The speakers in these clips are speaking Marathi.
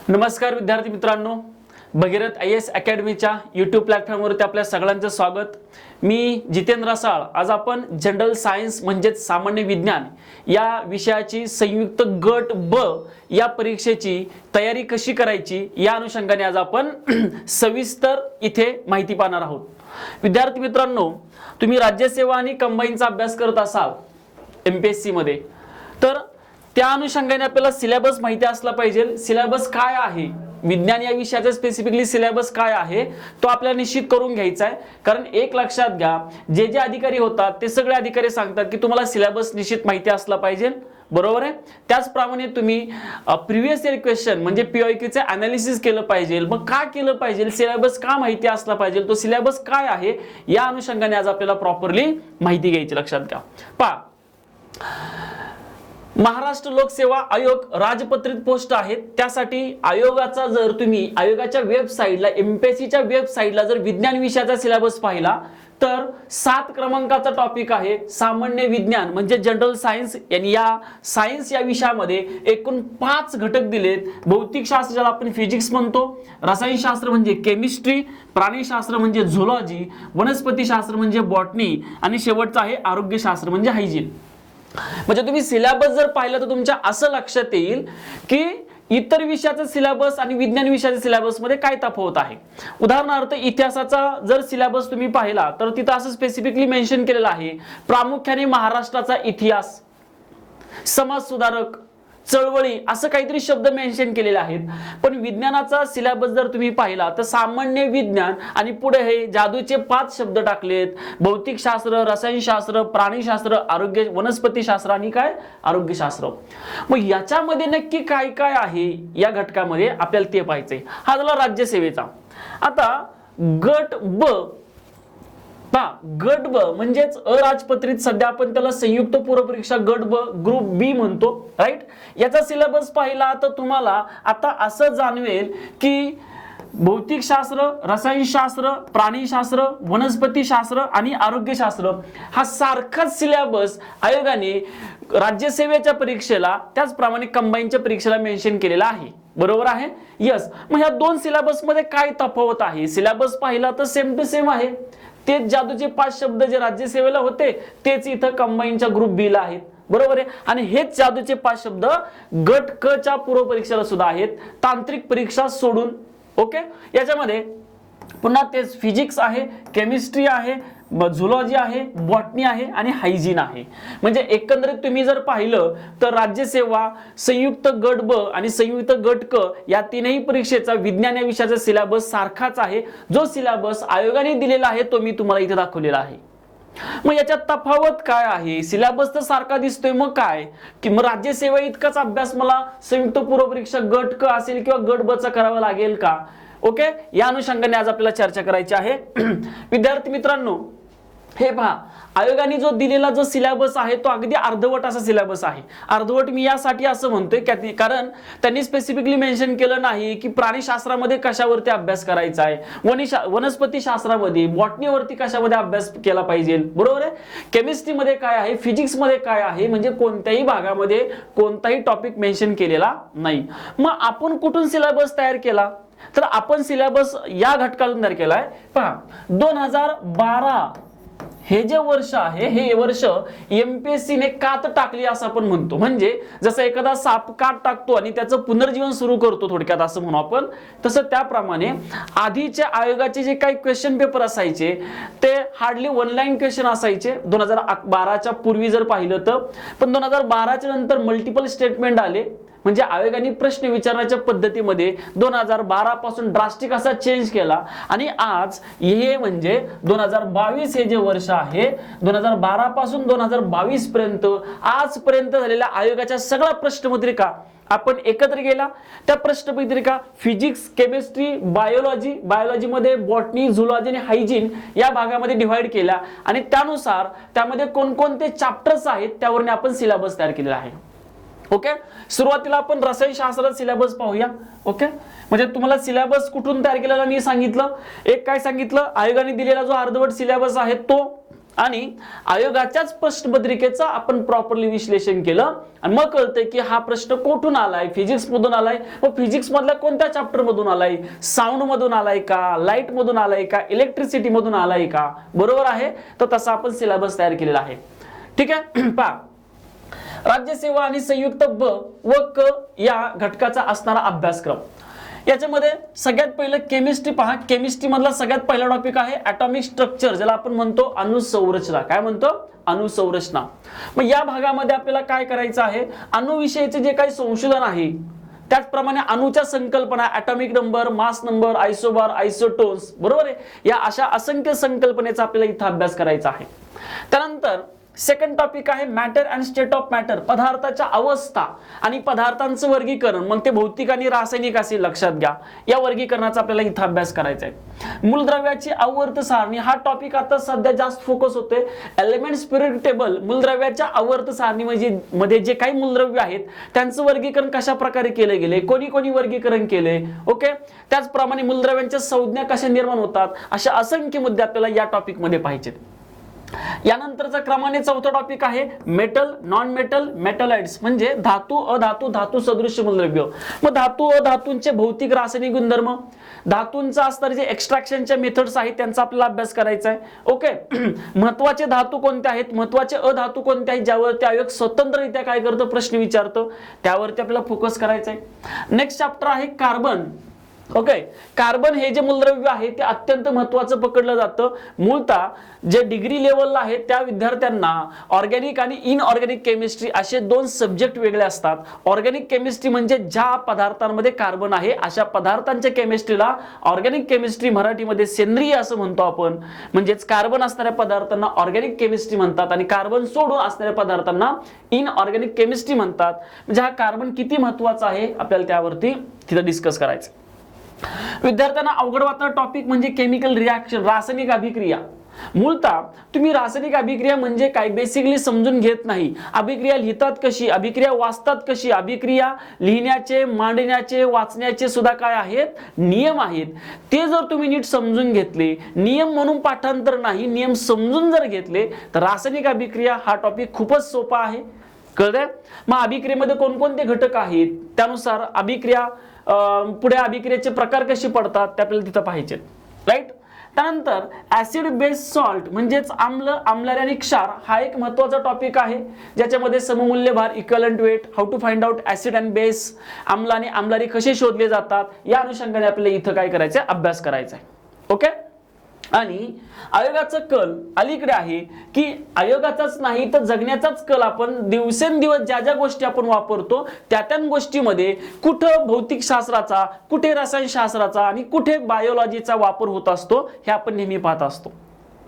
नमस्कार विद्यार्थी मित्रांनो, भगीरथ IAS अकॅडमीच्या यूट्यूब प्लॅटफॉर्मवरती आपल्या सगळ्यांचं स्वागत। मी जितेंद्र रसाळ। आज आपण जनरल सायन्स म्हणजेच सामान्य विज्ञान या विषयाची संयुक्त गट ब या परीक्षेची तयारी कशी करायची या अनुषंगाने आज आपण सविस्तर इथे माहिती पाहणार आहोत। विद्यार्थी मित्रांनो, तुम्ही राज्यसेवा आणि कंबाईनचा अभ्यास करत असाल MPSC मध्ये, तर त्या अनुषंगाने आपल्याला सिलेबस माहिती असला पाहिजे। सिलेबस काय आहे, विज्ञान या विषयाचा स्पेसिफिकली सिलेबस काय आहे तो आपल्याला निश्चित करून घ्यायचा आहे। कारण एक लक्षात घ्या, जे जे अधिकारी होतात ते सगळे अधिकारी सांगतात की तुम्हाला सिलेबस निश्चित माहिती असला पाहिजे, बरोबर आहे। त्याचप्रमाणे तुम्ही प्रिव्हियस इयर क्वेश्चन म्हणजे PYQ चे एनालिसिस केलं पाहिजे। मग का केलं पाहिजे, सिलेबस का माहिती असला पाहिजे, तो सिलेबस काय आहे या अनुषंगाने आज आपल्याला प्रॉपरली माहिती घ्यायची। लक्षात घ्या, पहा, महाराष्ट्र लोकसेवा आयोग राजपत्रित पोस्ट आहेत। त्यासाठी आयोगाचा जर तुम्ही आयोगाच्या वेबसाईटला MPSCच्या वेबसाईटला जर विज्ञान विषयाचा सिलेबस पाहिला तर 7 क्रमांकाचा टॉपिक आहे सामान्य विज्ञान म्हणजे जनरल सायन्स। आणि या सायन्स या विषयामध्ये एकूण 5 घटक दिलेत। भौतिकशास्त्र ज्याला आपण फिजिक्स म्हणतो, रसायनशास्त्र म्हणजे केमिस्ट्री, प्राणीशास्त्र म्हणजे झुलॉजी, वनस्पतीशास्त्र म्हणजे बॉटनी आणि शेवटचं आहे आरोग्यशास्त्र म्हणजे हायजीन। म्हणजे तुम्ही सिलेबस जर पाहिलं तर तुमच्या असं लक्षात येईल की इतर विषयाचा सिलेबस आणि विज्ञान विषयाच्या सिलेबस मध्ये काय तफावत आहे। उदाहरणार्थ इतिहासाचा जर सिलेबस तुम्ही पाहिला तर तिथं असं स्पेसिफिकली मेन्शन केलेलं आहे, प्रामुख्याने महाराष्ट्राचा इतिहास, समाज सुधारक, चळवळी असं काहीतरी शब्द मेन्शन केलेले आहेत। पण विज्ञानाचा सिलेबस जर तुम्ही पाहिला तर सामान्य विज्ञान आणि पुढे हे जादूचे 5 शब्द टाकलेत, भौतिकशास्त्र, रसायनशास्त्र, प्राणीशास्त्र, आरोग्य, वनस्पतीशास्त्र आणि काय आरोग्यशास्त्र। मग याच्यामध्ये नक्की काय काय आहे या घटकामध्ये आपल्याला ते पाहायचंय। हा झाला राज्यसेवेचा। आता गट ब, गट ब म्हणजेच अराजपत्रित, सध्या आपण त्याला संयुक्त पूर्व परीक्षा गट ब ग्रुप बी म्हणतो, राईट। याचा सिलेबस पाहिला तर तुम्हाला आता असं जाणवेल की भौतिकशास्त्र, रसायनशास्त्र, प्राणीशास्त्र, वनस्पतीशास्त्र आणि आरोग्यशास्त्र हा सारखाच सिलेबस आयोगाने राज्यसेवेच्या परीक्षेला त्याचप्रमाणे कंबाईनच्या परीक्षेला मेन्शन केलेला आहे, बरोबर आहे। यस, मग ह्या दोन सिलेबस मध्ये काय तफावत आहे? सिलेबस पाहिला तर सेम टू सेम आहे। तेच जादूचे 5 शब्द जे राज्यसेवेला होते तेच इथं कंबाईनच्या ग्रुप बी ला आहेत, बरोबर आहे। आणि हेच जादूचे 5 शब्द गट क च्या पूर्व परीक्षेला सुद्धा आहेत, तांत्रिक परीक्षा सोडून। ओके, याच्यामध्ये पुन्हा तेच फिजिक्स आहे, केमिस्ट्री आहे, झुलॉजी आहे, बॉटनी आहे आणि हायजीन आहे। म्हणजे एकंदरीत तुम्ही जर पाहिलं तर राज्यसेवा, संयुक्त गट ब आणि संयुक्त गट क या तीनही परीक्षेचा विज्ञान या विषयाचा सिलेबस सारखाच आहे। जो सिलेबस आयोगाने दिलेला आहे तो मी तुम्हाला इथे दाखवलेला आहे। मग याच्यात तफावत काय आहे? सिलेबस तर सारखा दिसतोय, मग काय की मग राज्यसेवा इतकाच अभ्यास मला संयुक्त पूर्व परीक्षा गट क असेल किंवा गट ब चा करावा लागेल का? ओके, या अनुषंगाने आज आपल्याला चर्चा करायची आहे। विद्यार्थी मित्रांनो, हे पहा, आयोगाने जो दिलेला जो सिलेबस आहे तो अगदी अर्धवट असा सिलेबस आहे। अर्धवट मी यासाठी असं म्हणतोय कारण त्यांनी स्पेसिफिकली मेन्शन केलं नाही की प्राणीशास्त्रामध्ये कशावरती अभ्यास करायचा आहे, वनस्पती शास्त्रामध्ये, बॉटनीवरती कशामध्ये अभ्यास केला पाहिजे, बरोबर आहे। केमिस्ट्री मध्ये काय आहे, फिजिक्स मध्ये काय आहे, म्हणजे कोणत्याही भागामध्ये कोणताही टॉपिक मेन्शन केलेला नाही। मग आपण कुठून सिलेबस तयार केला? तर आपण सिलेबस या घटकातून तयार केलाय। पहा, 2012 हे जे वर्ष आहे हे वर्ष MPSC ने कात टाकली असं आपण म्हणतो। म्हणजे जसं एखादा साप कात टाकतो आणि त्याचं पुनर्जीवन सुरू करतो, थोडक्यात असं म्हणू आपण, तसं त्याप्रमाणे आधीच्या आयोगाचे जे काही क्वेश्चन पेपर असायचे ते हार्डली 1 लाईन क्वेश्चन असायचे 2012च्या पूर्वी जर पाहिलं तर। पण 2012च्या नंतर मल्टिपल स्टेटमेंट आले, म्हणजे आयोगाने प्रश्न विचारण्याच्या पद्धतीमध्ये 2012 पासून ड्रास्टिक असा चेंज केला। आणि आज हे म्हणजे 2022 हे जे वर्ष आहे, 2012 पासून 2022 पर्यंत आजपर्यंत झालेल्या आयोगाच्या सगळ्या प्रश्नपत्रिका आपण एकत्र केला। त्या प्रश्नपत्रिका फिजिक्स, केमिस्ट्री, बायोलॉजी मध्ये बॉटनी, झुलॉजी आणि हायजीन या भागामध्ये डिवाइड केल्या आणि त्यानुसार त्यामध्ये कोणकोणते चॅप्टर्स आहेत त्यावरून आपण सिलेबस तयार केलेला आहे। ओके, सुरुवातीला आपण रसायनशास्त्राचा सिलेबस पाहूया। ओके, म्हणजे तुम्हाला सिलेबस कुठून तयार केलेला मी सांगितलं। एक काय सांगितलं, आयोगाने दिलेला जो अर्धवट सिलेबस आहे तो, आणि आयोगाच्याच प्रश्नपत्रिकेचं आपण प्रॉपरली विश्लेषण केलं आणि मग कळतंय की हा प्रश्न कुठून आलाय, फिजिक्स मधून आलाय, व फिजिक्स मधल्या कोणत्या चॅप्टर मधून आलाय, साऊंड मधून आलाय का, लाईट मधून आलाय का, इलेक्ट्रिसिटी मधून आलाय का, बरोबर आहे. तर तसा आपण सिलेबस तयार केलेला आहे. ठीक आहे. पहा, राज्यसेवा आणि संयुक्त ब व क या घटकाचा असणारा अभ्यासक्रम. याच्यामध्ये सगळ्यात पहिलं केमिस्ट्री पहा. केमिस्ट्री मधला सगळ्यात पहिला टॉपिक आहे ॲटॉमिक स्ट्रक्चर, ज्याला आपण म्हणतो अणुसंरचना. काय म्हणतो? अणुसंरचना. मग या भागामध्ये आपल्याला काय करायचं आहे, अणुविषयीचे जे काही संशोधन आहे त्याचप्रमाणे अणुच्या संकल्पना, ॲटॉमिक नंबर, मास नंबर, आयसोबार, आयसोटोन्स, बरोबर आहे, या अशा असंख्य संकल्पनेचा आपल्याला इथं अभ्यास करायचा आहे. त्यानंतर सेकंड टॉपिक आहे matter and state of matter, पदार्थाच्या अवस्था आणि पदार्थांचं वर्गीकरण. मग ते भौतिक आणि रासायनिक असे लक्षात घ्या. या वर्गीकरणाचा आपल्याला इथं अभ्यास करायचा आहे. मूलद्रव्याची आवर्त सारणी हा टॉपिक आता सध्या जास्त फोकस होतोय. एलिमेंट्स पिरियड टेबल, मूलद्रव्याच्या आवर्त सारणी मध्ये जे काही मूलद्रव्य आहेत त्यांचं वर्गीकरण कशा प्रकारे केले गेले, कोणी कोणी वर्गीकरण केले. ओके. त्याचप्रमाणे मूलद्रव्यांच्या संज्ञा कशा निर्माण होतात, अशा असंख्य मुद्दे आपल्याला या टॉपिक मध्ये पाहिजेत. यानंतरचा क्रमाने चौथा टॉपिक आहे मेटल, नॉन मेटल, मेटलाइट्स म्हणजे धातू, अधातू, धातू सदृश्य मूलद्रव्य. मग धातू, अधातूंचे भौतिक रासायनिक गुणधर्म, धातूंचा असणारे जे एक्स्ट्रॅक्शनच्या मेथड्स आहेत त्यांचा आपल्याला अभ्यास करायचा आहे. ओके. महत्वाचे धातू कोणते आहेत, महत्वाचे अधातू कोणते आहेत, ज्यावरती आयोग स्वतंत्ररित्या काय करतो, प्रश्न विचारतो, त्यावरती आपल्याला फोकस करायचा आहे. नेक्स्ट चॅप्टर आहे कार्बन. ओके. कार्बन हे जे मूलद्रव्य आहे ते अत्यंत महत्त्वाचं पकडलं जातं. मूळतः जे डिग्री लेवलला आहे त्या विद्यार्थ्यांना ऑर्गॅनिक आणि इनऑर्गॅनिक केमिस्ट्री असे दोन सब्जेक्ट वेगळे असतात. ऑर्गॅनिक केमिस्ट्री म्हणजे ज्या पदार्थांमध्ये कार्बन आहे अशा पदार्थांच्या केमिस्ट्रीला ऑर्गॅनिक केमिस्ट्री, मराठीमध्ये सेंद्रिय असं म्हणतो आपण. म्हणजेच कार्बन असणाऱ्या पदार्थांना ऑर्गॅनिक केमिस्ट्री म्हणतात आणि कार्बन सोडून असणाऱ्या पदार्थांना इनऑर्गॅनिक केमिस्ट्री म्हणतात. म्हणजे हा कार्बन किती महत्त्वाचा आहे आपल्याला त्यावरती तिथं डिस्कस करायचं. विद्यार्थ्यांना अवघड वाटणारा टॉपिक म्हणजे केमिकल रिॲक्शन, रासायनिक अभिक्रिया. मूळतः तुम्ही रासायनिक अभिक्रिया म्हणजे काय बेसिकली समजून घेत नाही. अभिक्रिया लिहितात कशी, अभिक्रिया वाचतात कशी, अभिक्रिया लिहिण्याचे, मांडण्याचे, वाचण्याचे सुद्धा काय आहेत, नियम आहेत. ते जर तुम्ही नीट समजून घेतले, नियम म्हणून पाठांतर नाही, नियम समजून जर घेतले तर रासायनिक अभिक्रिया हा टॉपिक खूपच सोपा आहे. कळतंय? मग अभिक्रियेमध्ये कोणकोणते घटक आहेत, त्यानुसार अभिक्रिया पुढे अभिक्रियेचे प्रकार कसे पडतात ते आपल्याला तिथं पाहिजे. राईट. त्यानंतर ऍसिड बेस सॉल्ट म्हणजेच आम्ल, आम्लारी आणि क्षार हा एक महत्त्वाचा टॉपिक आहे, ज्याच्यामध्ये सममूल्य भार, equivalent weight, how to find out acid and base, आम्ल आणि आम्लारी कसे शोधले जातात, या अनुषंगाने आपल्याला इथं काय करायचं, अभ्यास करायचा आहे. ओके. आणि आयोगाचा कल अलीकडे आहे की आयोगाचाच नाही तर जगण्याचाच कल आपण दिवसेंदिवस ज्या ज्या गोष्टी आपण वापरतो त्या त्या गोष्टीमध्ये कुठे भौतिक शास्त्राचा, कुठे रसायनशास्त्राचा आणि कुठे बायोलॉजीचा वापर होत असतो हे आपण नेहमी पाहत असतो.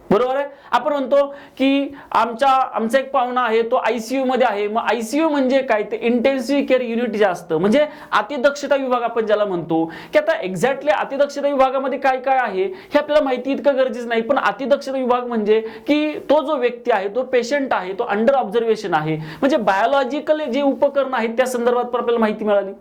बरोबर आहे. आपण म्हणतो की आमचा एक पाहुणा आहे तो आयसीयू मध्ये आहे. मग आयसीयू म्हणजे काय, ते इंटेन्सिव्ह केअर युनिट जे असतं म्हणजे अतिदक्षता विभाग आपण ज्याला म्हणतो. की आता एक्झॅक्टली अतिदक्षता विभागामध्ये काय काय आहे हे आपल्याला माहिती इतकं गरजेचं नाही, पण अतिदक्षता विभाग म्हणजे की तो जो व्यक्ती आहे, तो पेशंट आहे, तो अंडर ऑब्झर्वेशन आहे, म्हणजे बायोलॉजिकल जे उपकरण आहेत त्या संदर्भात पण आपल्याला माहिती मिळाली.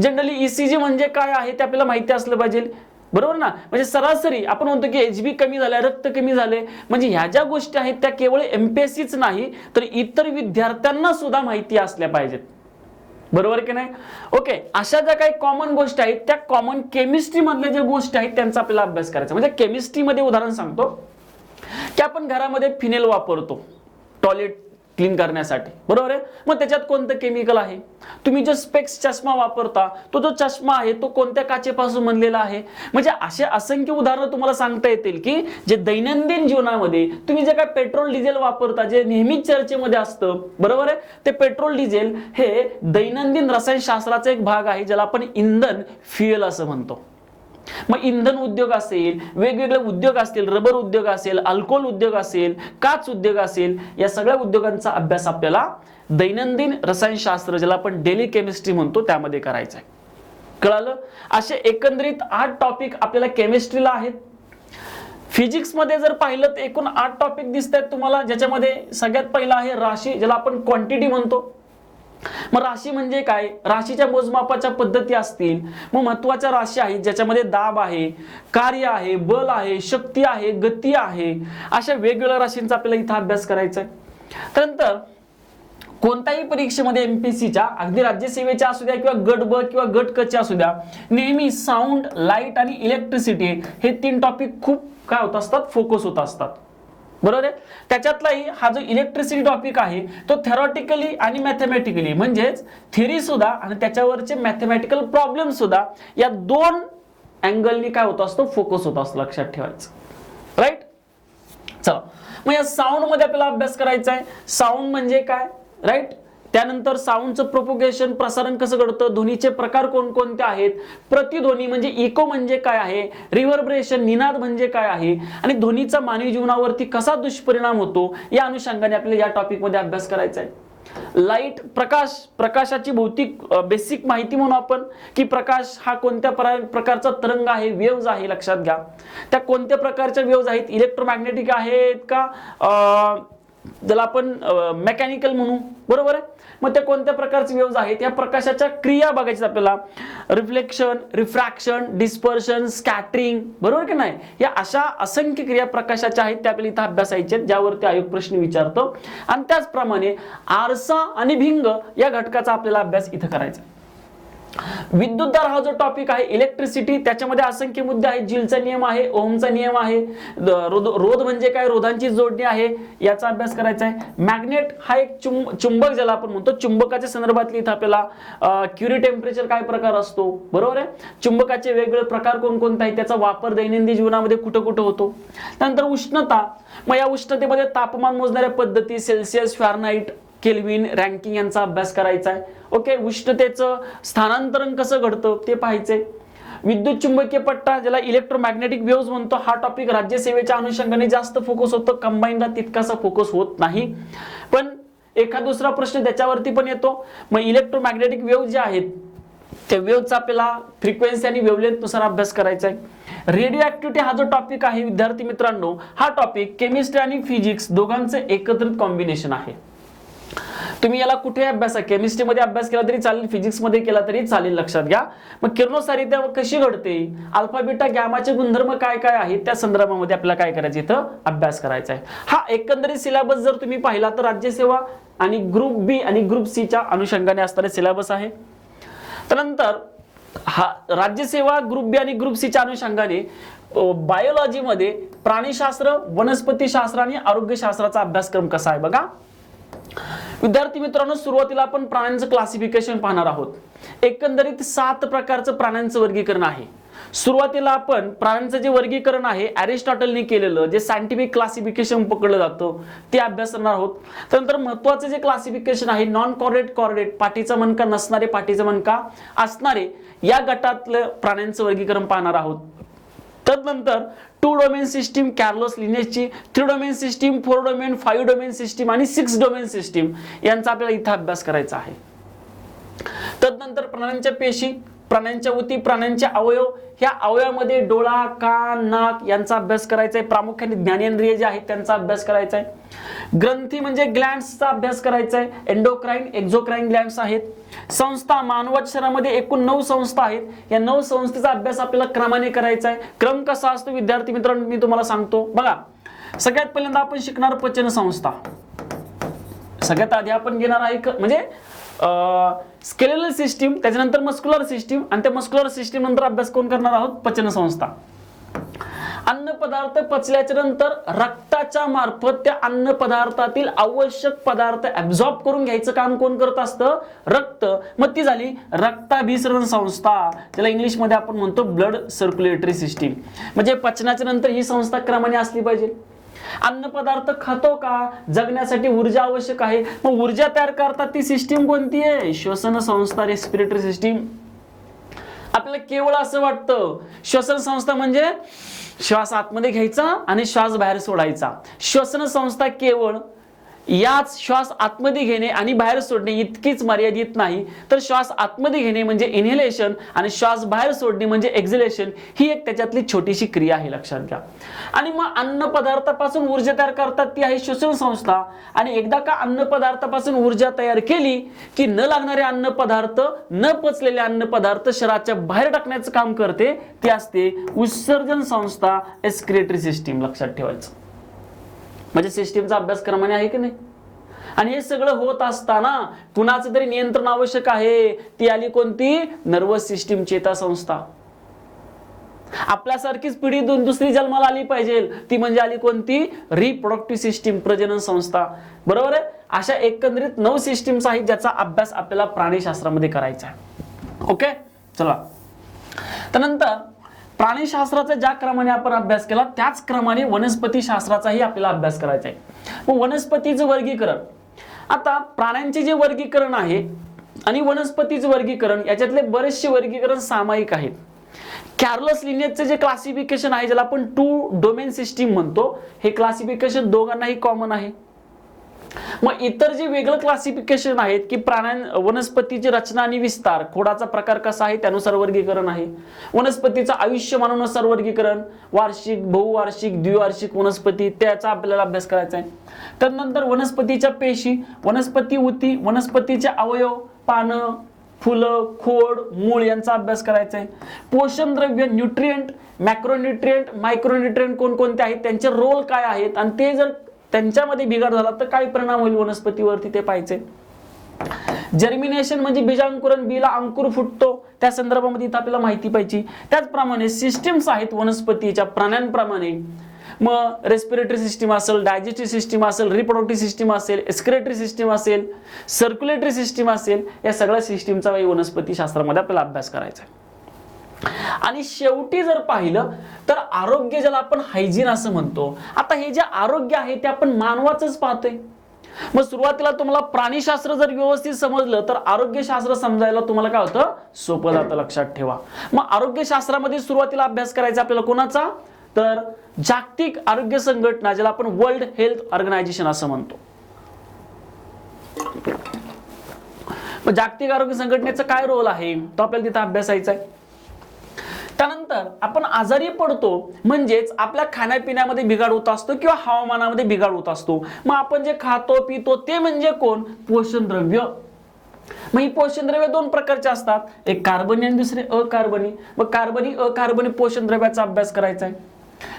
जनरली ईसीजी म्हणजे काय आहे ते आपल्याला माहिती असलं पाहिजे. बरोबर ना. म्हणजे सरासरी आपण म्हणतो की एचबी कमी झाले, रक्त कमी झाले, म्हणजे ह्या ज्या गोष्टी आहेत त्या केवळ एमपीएससीच नाही तर इतर विद्यार्थ्यांना सुद्धा माहिती असल्या पाहिजेत. बरोबर की नाही. ओके. अशा ज्या काही कॉमन गोष्टी आहेत त्या कॉमन केमिस्ट्री मधल्या ज्या गोष्टी आहेत त्यांचा आपल्याला अभ्यास करायचा. म्हणजे केमिस्ट्रीमध्ये उदाहरण सांगतो की आपण घरामध्ये फिनेल वापरतो टॉयलेट क्लीन करण्यासाठी. बरोबर आहे. मग त्याच्यात कोणतं केमिकल आहे, तुम्ही जो स्पेक्स चष्मा वापरता तो जो चष्मा आहे तो कोणत्या काचेपासून बनलेला आहे. म्हणजे असे असंख्य उदाहरणं तुम्हाला सांगता येतील की जे दैनंदिन जीवनामध्ये तुम्ही जे काय पेट्रोल डिझेल वापरता, जे नेहमीच चर्चेमध्ये असतं, बरोबर आहे, ते पेट्रोल डिझेल हे दैनंदिन रसायनशास्त्राचा एक भाग आहे ज्याला आपण इंधन, फ्युएल असं म्हणतो. मग इंधन उद्योग असेल, वेगवेगळे उद्योग असतील, रबर उद्योग असेल, अल्कोहोल उद्योग असेल, काच उद्योग असेल, या सगळ्या उद्योगांचा अभ्यास आपल्याला दैनंदिन रसायनशास्त्र ज्याला आपण डेली केमिस्ट्री म्हणतो त्यामध्ये करायचा आहे. कळालं. असे एकंदरीत 8 टॉपिक आपल्याला केमिस्ट्रीला आहेत. फिजिक्स मध्ये जर पाहिलं तर एकूण 8 टॉपिक दिसत आहेत तुम्हाला, ज्याच्यामध्ये सगळ्यात पहिला आहे राशी, ज्याला आपण क्वांटिटी म्हणतो. मग राशी म्हणजे काय? राशीच्या मोजमापाच्या पद्धती असतील. मग महत्वाच्या राशी आहेत ज्याच्यामध्ये दाब आहे, कार्य आहे, बल आहे, शक्ती आहे, गती आहे, अशा वेगवेगळ्या राशींचा आपल्याला इथं अभ्यास करायचा आहे. त्यानंतर कोणत्याही परीक्षेमध्ये एमपीएससीच्या अगदी राज्यसेवेच्या असू द्या किंवा गट ब किंवा गट क च्या असू द्या, नेहमी साऊंड, लाईट आणि इलेक्ट्रिसिटी हे 3 टॉपिक खूप काय होत असतात, फोकस होत असतात. बरोबर आहे. त्याच्यातलाही हा जो इलेक्ट्रिसिटी टॉपिक आहे तो थेरॉटिकली आणि मॅथमॅटिकली म्हणजेच थिअरी सुद्धा आणि त्याच्यावरचे मॅथमॅटिकल प्रॉब्लेम सुद्धा या 2 अँगलनी काय होत असतो, फोकस होत असतो. लक्षात ठेवायचं. राईट. चला मग या साऊंड मध्ये आपल्याला अभ्यास करायचा आहे. साऊंड म्हणजे काय? राईट. त्यानंतर साऊंडचं प्रोपोगेशन, प्रसारण कसं घडतं, ध्वनीचे प्रकार कोणकोणते आहेत, प्रतिध्वनी म्हणजे इको म्हणजे काय आहे, रिव्हर्बरेशन निनाद म्हणजे काय आहे आणि ध्वनीचा मानवी जीवनावरती कसा दुष्परिणाम होतो, या अनुषंगाने आपल्याला या टॉपिक मध्ये अभ्यास करायचा आहे. लाईट, प्रकाश, प्रकाशाची भौतिक बेसिक माहिती म्हणून आपण की प्रकाश हा कोणत्या प्रकारचा तरंग आहे, वेव्ज आहे. लक्षात घ्या त्या कोणत्या प्रकारच्या वेव्ज आहेत, इलेक्ट्रोमॅग्नेटिक आहेत का ज्याला आपण मेकॅनिकल म्हणू. बरोबर आहे. मग त्या कोणत्या प्रकारचे वेव्ज आहेत, या प्रकाशाच्या क्रिया बघायच्या आपल्याला. Reflection, refraction, dispersion, scattering. बरोबर की नाही. या अशा असंख्य क्रिया प्रकाशाच्या आहेत त्या आपल्याला इथं अभ्यासायच्या ज्यावरती आयोग प्रश्न विचारतो. आणि त्याचप्रमाणे आरसा आणि भिंग या घटकाचा आपल्याला अभ्यास इथं करायचा. विद्युतदार हा जो टॉपिक आहे, इलेक्ट्रिसिटी, त्याच्यामध्ये असंख्य मुद्दे आहेत. जिलचा नियम आहे, ओहमचा नियम आहे, रोध म्हणजे काय, रोधांची जोडणी आहे, याचा अभ्यास करायचा आहे. मॅग्नेट हा एक चुंबक ज्याला आपण म्हणतो, चुंबकाच्या संदर्भातली इथं आपल्याला क्युरी टेम्परेचर काय प्रकार असतो. बरोबर आहे. चुंबकाचे वेगवेगळे प्रकार कोणकोणते आहेत, त्याचा वापर दैनंदिन जीवनामध्ये कुठं कुठं होतो. त्यानंतर उष्णता, मग या उष्णतेमध्ये तापमान मोजणाऱ्या पद्धती, सेल्सिअस, फॅरनहाइट, केल्विन, रँकिंग यांचा अभ्यास करायचा आहे. ओके. उष्णतेचं स्थानांतरण कसं घडतं ते पाहायचंय. विद्युत चुंबकीय पट्टा ज्याला इलेक्ट्रोमॅग्नेटिक वेव्हज म्हणतो, हा टॉपिक राज्यसेवेच्या अनुषंगाने जास्त फोकस होतो, कंबाईनला तितकासा फोकस होत नाही, पण एखाद दुसरा प्रश्न त्याच्यावरती पण येतो. मग इलेक्ट्रोमॅग्नेटिक वेव्ह जे आहेत त्या वेव्हचा आपल्याला फ्रिक्वेन्सी आणि वेव्हलेंथ नुसार अभ्यास करायचा आहे. रेडिओ ऍक्टिव्हिटी हा जो टॉपिक आहे विद्यार्थी मित्रांनो, हा टॉपिक केमिस्ट्री आणि फिजिक्स दोघांचं एकत्रित कॉम्बिनेशन आहे. तुम्ही याला कुठे अभ्यास, केमिस्ट्रीमध्ये अभ्यास केला तरी चालेल, फिजिक्स मध्ये केला तरी चालेल. लक्षात घ्या. मग किरणोत्सारीता कशी घडते, अल्फा बीटा गॅमाचे गुणधर्म काय काय आहेत, त्या संदर्भामध्ये आपल्याला काय करायचं इथं अभ्यास करायचा आहे. हा एकंदरीत सिलेबस जर तुम्ही पाहिला तर राज्यसेवा आणि ग्रुप बी आणि ग्रुप सी च्या अनुषंगाने असणारे सिलेबस आहे. त्यानंतर हा राज्यसेवा ग्रुप बी आणि ग्रुप सी च्या अनुषंगाने बायोलॉजी मध्ये प्राणीशास्त्र, वनस्पतीशास्त्र आणि आरोग्यशास्त्राचा अभ्यासक्रम कसा आहे बघा. विद्यार्थी मित्रांनो, सुरुवातीला आपण प्राण्यांचं क्लासिफिकेशन पाहणार आहोत. एकंदरीत 7 प्रकारचं प्राण्यांचं वर्गीकरण आहे. सुरुवातीला आपण प्राण्यांचं जे वर्गीकरण आहे अरिस्टॉटलने केलेलं, जे सायंटिफिक क्लासिफिकेशन पकडलं जातं ते अभ्यास करणार आहोत. त्यानंतर महत्त्वाचं जे क्लासिफिकेशन आहे नॉन कॉर्डेट कॉर्डेट, पाठीचा मणका नसणारे, पाठीचा मणका असणारे, या गटातलं प्राण्यांचं वर्गीकरण पाहणार आहोत. तदनंतर 2 डोमेन सिस्टीम कॅर्लोस लिनेजची, 3 domain system, 4 domain, 5 domain system आणि 6 डोमेन सिस्टीम यांचा आपल्याला इथं अभ्यास करायचा आहे. तदनंतर प्राण्यांच्या पेशी, प्राण्यांच्या ऊती, प्राण्यांचे अवयव, ह्या अवयवामध्ये डोळा, कान, नाक यांचा अभ्यास करायचा आहे. प्रामुख्याने ज्ञानेंद्रिय जे आहेत त्यांचा अभ्यास करायचा आहे. ग्रंथी म्हणजे ग्लँड्सचा अभ्यास करायचा आहे. एंडोक्राइन, एक्झोक्राइन ग्लँड्स आहेत. संस्था, मानवाच्या शरीरामध्ये एकूण 9 संस्था आहेत. या 9 संस्थेचा अभ्यास आपल्याला क्रमाने करायचा आहे. क्रम कसा असतो विद्यार्थी मित्रांनो मी तुम्हाला सांगतो बघा. सगळ्यात पहिल्यांदा आपण शिकणार पचन संस्था. सगळ्यात आधी आपण घेणार आहे म्हणजे स्केलेटल सिस्टीम, त्याच्यानंतर मस्क्युलर सिस्टीम आणि त्या मस्क्युलर सिस्टीम नंतर अभ्यास कोण करणार आहोत, पचन संस्था. अन्न पदार्थ पचल्याच्या नंतर रक्ताच्या मार्फत त्या अन्न पदार्थातील आवश्यक पदार्थ ऍब्झॉर्ब करून घ्यायचं काम कोण करत असतं, रक्त. मग ती झाली रक्ताभिसरण संस्था, ज्याला इंग्लिश मध्ये आपण म्हणतो ब्लड सर्क्युलेटरी सिस्टीम. म्हणजे पचनाच्या नंतर ही संस्था क्रमाने असली पाहिजे. अन्न पदार्थ खातो का, जगण्यासाठी ऊर्जा आवश्यक आहे, मग ऊर्जा तयार करतात ती सिस्टीम कोणती आहे, श्वसन संस्था, रेस्पिरेटरी सिस्टीम. आपल्याला केवळ असं वाटतं श्वसन संस्था म्हणजे श्वास आतमध्ये घ्यायचा आणि श्वास बाहेर सोडायचा. श्वसन संस्था केवळ याच श्वास आतमध्ये घेणे आणि बाहेर सोडणे इतकीच मर्यादित नाही, तर श्वास आतमध्ये घेणे म्हणजे इनहेलेशन आणि श्वास बाहेर सोडणे म्हणजे एक्झिलेशन, ही एक त्याच्यातली छोटीशी क्रिया आहे, लक्षात घ्या. आणि मग अन्न पदार्थापासून ऊर्जा तयार करतात ती आहे श्वसन संस्था. आणि एकदा का अन्न पदार्थापासून ऊर्जा तयार केली की न लागणारे अन्न पदार्थ, न पचलेले अन्न पदार्थ शरीराच्या बाहेर टाकण्याचं काम करते, ती असते उत्सर्जन संस्था, एक्सक्रिटरी सिस्टीम. लक्षात ठेवायचं. म्हणजे सिस्टीमचा अभ्यास क्रमाने आहे की नाही. आणि हे सगळं होत असताना कुणाचं तरी नियंत्रण आवश्यक आहे. ती आली कोणती? Nervous system, चेतासंस्था. आपल्यासारखीच पिढी दुसरी जन्माला आली पाहिजे, ती म्हणजे आली कोणती? रिप्रोडक्टिव्ह सिस्टीम, प्रजनन संस्था. बरोबर आहे. अशा एकंदरीत 9 सिस्टीम्स आहेत ज्याचा अभ्यास आपल्याला प्राणीशास्त्रामध्ये करायचा आहे. ओके, चला. त्यानंतर प्राणीशास्त्राचा ज्या क्रमाने आपण अभ्यास केला त्याच क्रमाने वनस्पती शास्त्राचाही आपल्याला अभ्यास करायचा आहे. मग वनस्पतीचं वर्गीकरण, आता प्राण्यांचे जे वर्गीकरण आहे आणि वनस्पतीचं वर्गीकरण याच्यातले बरेचसे वर्गीकरण सामायिक आहेत. कॅर्लस लिनेजचे जे क्लासिफिकेशन आहे, ज्याला आपण 2 डोमेन सिस्टीम म्हणतो, हे क्लासिफिकेशन दोघांनाही कॉमन आहे. मग इतर जे वेगळं क्लासिफिकेशन आहेत की वनस्पतीची रचना आणि विस्तार, खोडाचा प्रकार कसा आहे त्यानुसार वर्गीकरण आहे. वनस्पतीचं आयुष्यमानानुसार वर्गीकरण, वार्षिक, बहुवार्षिक, द्विवार्षिक वनस्पती, त्याचा आपल्याला अभ्यास करायचा आहे. त्यानंतर वनस्पतीच्या पेशी, वनस्पती ऊती, वनस्पतीचे अवयव, पानं, फुलं, खोड, मूळ यांचा अभ्यास करायचा आहे. पोषण द्रव्य, न्यूट्रिएंट, मॅक्रोन्यूट्रिएंट, मायक्रोन्यूट्रिएंट कोणकोणते आहेत, त्यांचे रोल काय आहेत आणि ते जर त्यांच्यामध्ये बिघाड झाला तर काय परिणाम होईल वनस्पतीवरती ते पाहायचे. जर्मिनेशन म्हणजे बीजांकुरण, बीला अंकुर फुटतो, त्या संदर्भामध्ये इथं आपल्याला माहिती पाहिजे. त्याचप्रमाणे सिस्टीम्स आहेत वनस्पतीच्या प्राण्यांप्रमाणे. मग रेस्पिरेटरी सिस्टीम असेल, डायजेस्टिव्ह सिस्टीम असेल, रिप्रोडक्टिव्ह सिस्टीम असेल, एक्सक्रेटरी सिस्टीम असेल, सर्क्युलेटरी सिस्टीम असेल, या सगळ्या सिस्टीमचा वनस्पती शास्त्रामध्ये आपल्याला अभ्यास करायचा आहे. आणि शेवटी जर पाहिलं तर आरोग्य, ज्याला आपण हायजीन असं म्हणतो. आता हे जे आरोग्य आहे ते आपण मानवाचंच पाहतोय. मग सुरुवातीला तुम्हाला प्राणीशास्त्र जर व्यवस्थित समजलं तर आरोग्यशास्त्र समजायला तुम्हाला काय होतं? सोपं जातं, लक्षात ठेवा. मग आरोग्यशास्त्रामध्ये सुरुवातीला अभ्यास करायचा आपल्याला कोणाचा? तर जागतिक आरोग्य संघटना, ज्याला आपण वर्ल्ड हेल्थ ऑर्गनायझेशन असं म्हणतो. मग जागतिक आरोग्य संघटनेचा काय रोल आहे तो आपल्याला तिथं अभ्यासायचा आहे. त्यानंतर आपण आजारी पडतो म्हणजेच आपल्या खाण्यापिण्यामध्ये बिघाड होत असतो किंवा हवामानामध्ये बिघाड होत असतो. मग आपण जे खातो पितो ते म्हणजे कोण? पोषण द्रव्य. मग ही पोषण द्रव्य 2 प्रकारचे असतात, एक कार्बनी आणि दुसरे अकार्बनी. मग कार्बनी अकार्बनी पोषण द्रव्याचा अभ्यास करायचा आहे.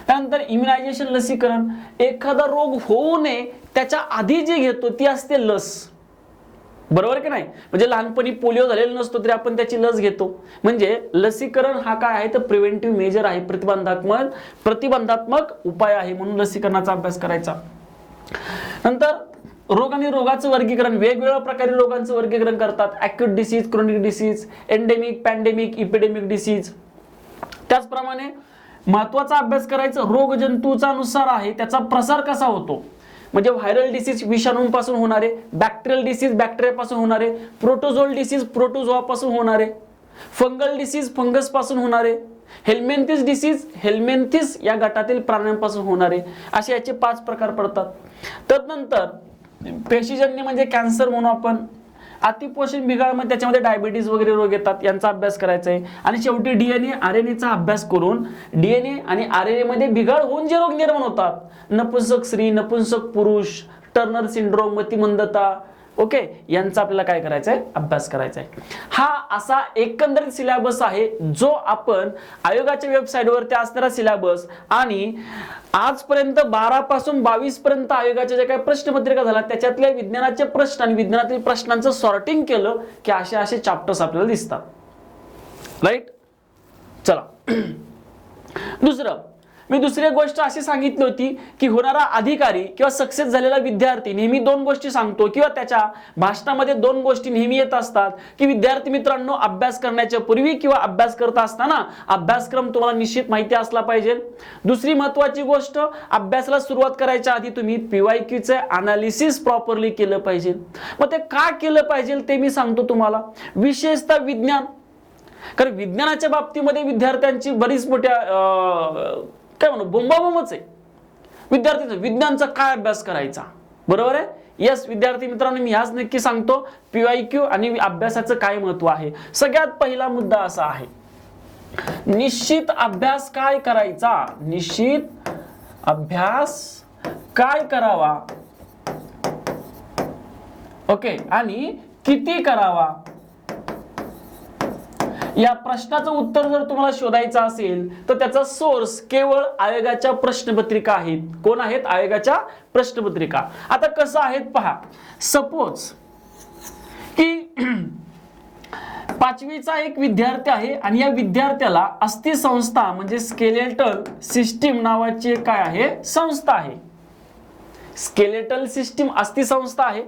त्यानंतर इम्युनायझेशन, लसीकरण, एखादा रोग होऊ नये त्याच्या आधी जे घेतो ती असते लस. बरोबर की नाही? म्हणजे लहानपणी पोलिओ झालेला नसतो तरी आपण त्याची लस घेतो. म्हणजे लसीकरण हा काय आहे तर प्रिव्हेंटिव्ह मेजर आहे, प्रतिबंधात्मक उपाय आहे, म्हणून लसीकरणाचा अभ्यास करायचा. नंतर रोग आणि रोगाचं वर्गीकरण, वेगवेगळ्या प्रकारे रोगांचं वर्गीकरण करतात. Acute disease, chronic disease, endemic, pandemic, epidemic disease. त्याचप्रमाणे महत्वाचा अभ्यास करायचा रोग जंतूचा नुसार आहे, त्याचा प्रसार कसा होतो. म्हणजे व्हायरल डिसीज विषाणूंपासून होणारे, बॅक्टेरियल डिसीज बॅक्टेरियापासून होणारे, प्रोटोझोल डिसीज प्रोटोझोआपासून होणारे, फंगल डिसीज फंगस पासून होणारे, हेल्मेंथिस डिसीज हेल्मेंथिस या गटातील प्राण्यांपासून होणारे, असे याचे 5 प्रकार पडतात. तदनंतर पेशीजन्य म्हणजे कॅन्सर म्हणून आपण, अतिपोषण बिघाड म्हणजे त्याच्यामध्ये डायबिटीज वगैरे रोग येतात, यांचा अभ्यास करायचा आहे. आणि शेवटी डीएनए आरएनएचा अभ्यास करून डीएनए आणि आरएनए मध्ये बिघाड होऊन जे रोग निर्माण होतात, नपुंसक स्त्री, नपुंसक पुरुष, टर्नर सिंड्रोम, मतिमंदता, ओके, यांचा आपल्याला काय करायचा आहे? अभ्यास करायचा आहे. हा असा एकंदरीत सिलेबस आहे जो आपण आयोगाच्या वेबसाईटवरती असणारा सिलेबस आणि आजपर्यंत 12 पासून 22 पर्यंत आयोगाच्या ज्या काही प्रश्नपत्रिका झाल्या त्याच्यातल्या विज्ञानाचे प्रश्न आणि विज्ञानातील प्रश्नांचं सॉर्टिंग केलं की असे चॅप्टर्स आपल्याला दिसतात. राईट, चला. मी दुसरी गोष्ट अशी सांगितली होती की होणारा अधिकारी किंवा सक्सेस झालेला विद्यार्थी नेहमी 2 गोष्टी सांगतो किंवा त्याच्या भाषणामध्ये 2 गोष्टी नेहमी येत असतात की विद्यार्थी मित्रांनो, अभ्यास करण्याच्या पूर्वी किंवा अभ्यास करत असताना अभ्यासक्रम तुम्हाला निश्चित माहिती असला पाहिजे. दुसरी महत्त्वाची गोष्ट, अभ्यासाला सुरुवात करायच्या आधी तुम्ही पीवायक्यूचे अनालिसिस प्रॉपरली केलं पाहिजे. मग ते का केलं पाहिजे ते मी सांगतो तुम्हाला. विशेषतः विज्ञान, कारण विज्ञानाच्या बाबतीमध्ये विद्यार्थ्यांची बरीच मोठ्या काय म्हणू बोंबाबोंबच आहे. विद्यार्थ्यांचा विज्ञानचा काय अभ्यास करायचा, बरोबर आहे, यस विद्यार्थी मित्रांनो, मी आज नक्की सांगतो PYQ आणि अभ्यासाचं काय महत्व आहे. सगळ्यात पहिला मुद्दा असा आहे, निश्चित अभ्यास काय करायचा, निश्चित अभ्यास काय करावा, ओके, आणि किती करावा. या प्रश्नाचं उत्तर जर तुम्हाला शोधायचं असेल तर त्याचा सोर्स केवळ आयोगाच्या प्रश्नपत्रिका आहेत. कोण आहेत? आयोगाच्या प्रश्नपत्रिका. आता कसं आहेत पहा, सपोज की 5वीचा एक विद्यार्थी आहे आणि या विद्यार्थ्याला अस्थि संस्था म्हणजे स्केलेटल सिस्टीम नावाची काय आहे, संस्था आहे. स्केलेटल सिस्टीम अस्थि संस्था आहे.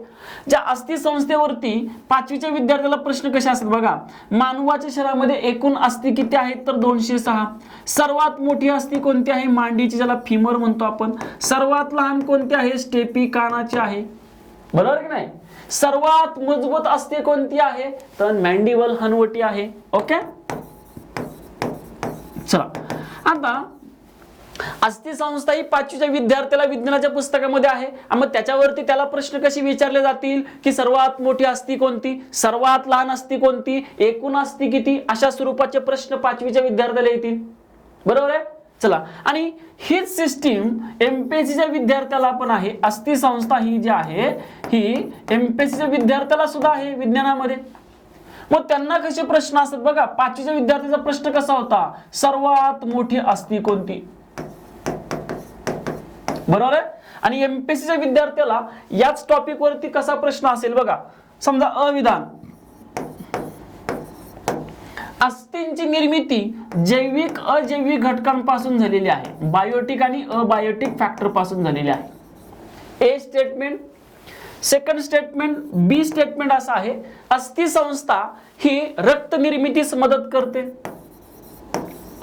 ज्या अस्थि संस्थेवरती 5वीच्या विद्यार्थ्याला प्रश्न कसे असतात बघा, मानवाच्या शरीरामध्ये एकूण अस्थि किती आहेत तर 206. सर्वात मोठी अस्थि कोणती आहे, मांडीची, ज्याला फिमर म्हणतो आपण. सर्वात लहान कोणती आहे, स्टेपी कानाची आहे, बरोबर की नाही. सर्वात मजबूत अस्थि कोणती आहे तर मॅन्डिबल हनवटी आहे. ओके, चला आता अस्थि संस्था ही 5वीच्या विद्यार्थ्याला विज्ञानाच्या पुस्तकामध्ये आहे. मग त्याच्यावरती त्याला प्रश्न कसे विचारले जातील की सर्वात मोठी अस्थि कोणती, सर्वात लहान अस्थि कोणती, एकूण अस्थि किती, अशा स्वरूपाचे प्रश्न 5वीच्या विद्यार्थ्याला येतील. बरोबर आहे. चला, आणि हीच सिस्टीम MPSCच्या विद्यार्थ्याला पण आहे. अस्थि संस्था ही जी आहे ही MPSCच्या विद्यार्थ्याला सुद्धा आहे विज्ञानामध्ये. मग त्यांना कसे प्रश्न असतात बघा, 5वीच्या विद्यार्थ्याचा प्रश्न कसा होता, सर्वात मोठी अस्थि कोणती, बरोबर आहे. आणि MPSCच्या विद्यार्थ्याला याच टॉपिक वरती कसा प्रश्न असेल बघा, समजा अविधान, अस्थींची निर्मिती जैविक अजैविक घटकांपासून झालेली आहे, बायोटिक आणि अबायोटिक फॅक्टर पासून झालेली आहे. A statement. Second statement, B statement असं आहे, अस्थि संस्था ही रक्त निर्मितीस मदत करते,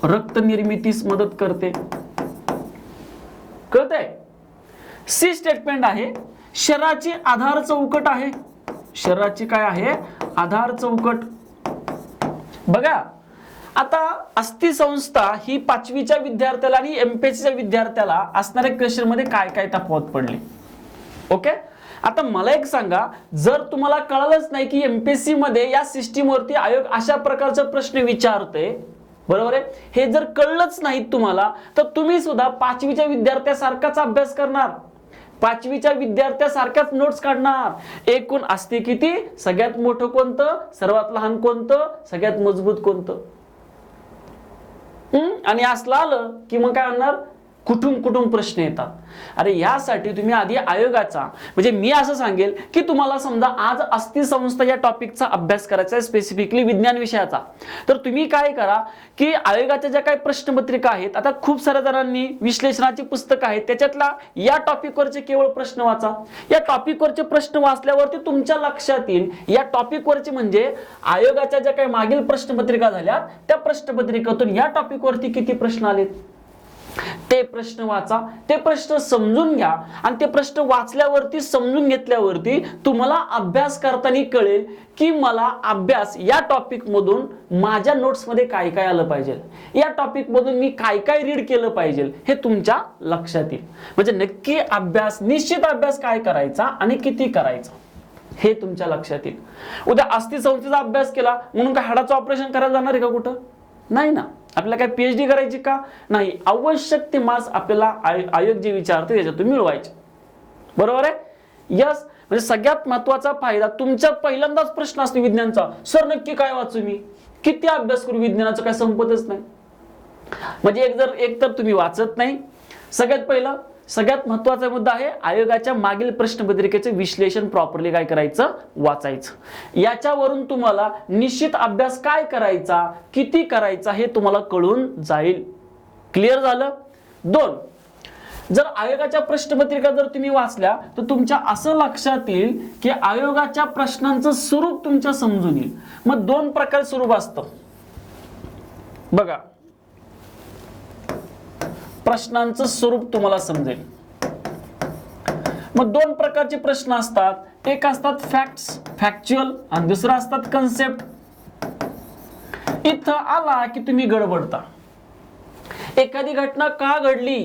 रक्त निर्मितीस मदत करते, कळतंय. सी स्टेटमेंट आहे, शरीराची आधार चौकट आहे, शरीराची काय आहे, आधार चौकट. बघा आता अस्थि संस्था ही 5वीच्या विद्यार्थ्याला आणि MPSCच्या विद्यार्थ्याला असणाऱ्या क्वेश्चन मध्ये काय काय तफावत पडली. ओके, आता मला एक सांगा, जर तुम्हाला कळलंच नाही की MPSC मध्ये या सिस्टीम वरती आयोग अशा प्रकारचा प्रश्न विचारते, बरोबर आहे, हे जर कळलंच नाही तुम्हाला तर तुम्ही सुद्धा 5वीच्या विद्यार्थ्यासारखाच अभ्यास करणार, 5वीच्या विद्यार्थ्यासारख्याच नोट्स काढणार. एकूण अस्थि किती, सगळ्यात मोठं कोणतं, सर्वात लहान कोणतं, सगळ्यात मजबूत कोणतं. आणि असलं आलं की मग काय होणार, कुठून कुठून प्रश्न येतात. अरे यासाठी तुम्ही आधी आयोगाचा, म्हणजे मी असं सांगेल की तुम्हाला समजा आज अस्थि संस्था या टॉपिकचा अभ्यास करायचा आहे, स्पेसिफिकली विज्ञान विषयाचा, तर तुम्ही काय करा की आयोगाच्या ज्या काही प्रश्नपत्रिका आहेत, आता खूप साऱ्या जणांनी विश्लेषणाची पुस्तकं आहेत, त्याच्यातला या टॉपिकवरचे केवळ प्रश्न वाचा. या टॉपिकवरचे प्रश्न वाचल्यावरती तुमच्या लक्षात येईल या टॉपिकवरचे म्हणजे आयोगाच्या ज्या काही मागील प्रश्नपत्रिका झाल्या त्या प्रश्नपत्रिकेतून या टॉपिकवरती किती प्रश्न आलेत ते प्रश्न वाचा, ते प्रश्न समजून घ्या. आणि ते प्रश्न वाचल्यावरती, समजून घेतल्यावरती तुम्हाला अभ्यास करताना कळेल की मला अभ्यास या टॉपिक मधून माझ्या नोट्स मध्ये काय काय आलं पाहिजे, या टॉपिक मधून मी काय काय रीड केलं पाहिजे, हे तुमच्या लक्षात येईल. म्हणजे नक्की अभ्यास, निश्चित अभ्यास काय करायचा आणि किती करायचा हे तुमच्या लक्षात येईल. उद्या अस्थि संस्थेचा अभ्यास केला म्हणून काय हाडाचं ऑपरेशन करायला जाणार आहे का कुठं, नाही ना. आपल्याला काय PhD करायची का, नाही. आवश्यक ते मार्क्स आपल्याला आयोग जे विचारते त्याच्यातून मिळवायचे, बरोबर आहे. यस, म्हणजे सगळ्यात महत्वाचा फायदा तुमच्या पहिल्यांदाच प्रश्न असतो विज्ञानचा, सर नक्की काय वाचू मी, किती अभ्यास करू, विज्ञानाचं काय संपतच नाही. म्हणजे एक तर तुम्ही वाचत नाही. सगळ्यात पहिला सगळ्यात महत्वाचा मुद्दा आहे आयोगाच्या मागील प्रश्नपत्रिकेचे विश्लेषण प्रॉपरली काय करायचं, वाचायचं. याच्यावरून तुम्हाला निश्चित अभ्यास काय करायचा, किती करायचा हे तुम्हाला कळून जाईल. क्लिअर झालं. 2, जर आयोगाच्या प्रश्नपत्रिका जर तुम्ही वाचल्या तर तुमच्या असं लक्षात येईल की आयोगाच्या प्रश्नांचं स्वरूप तुमच्या समजून येईल. मग 2 प्रकार स्वरूप असतं बघा, प्रश्नांचं स्वरूप तुम्हाला समजेल. मग 2 प्रकारचे प्रश्न असतात, एक असतात फॅक्ट्स, फॅक्च्युअल, आणि दुसरा असतात कन्सेप्ट. इथं आला की तुम्ही गडबडता. एखादी घटना का घडली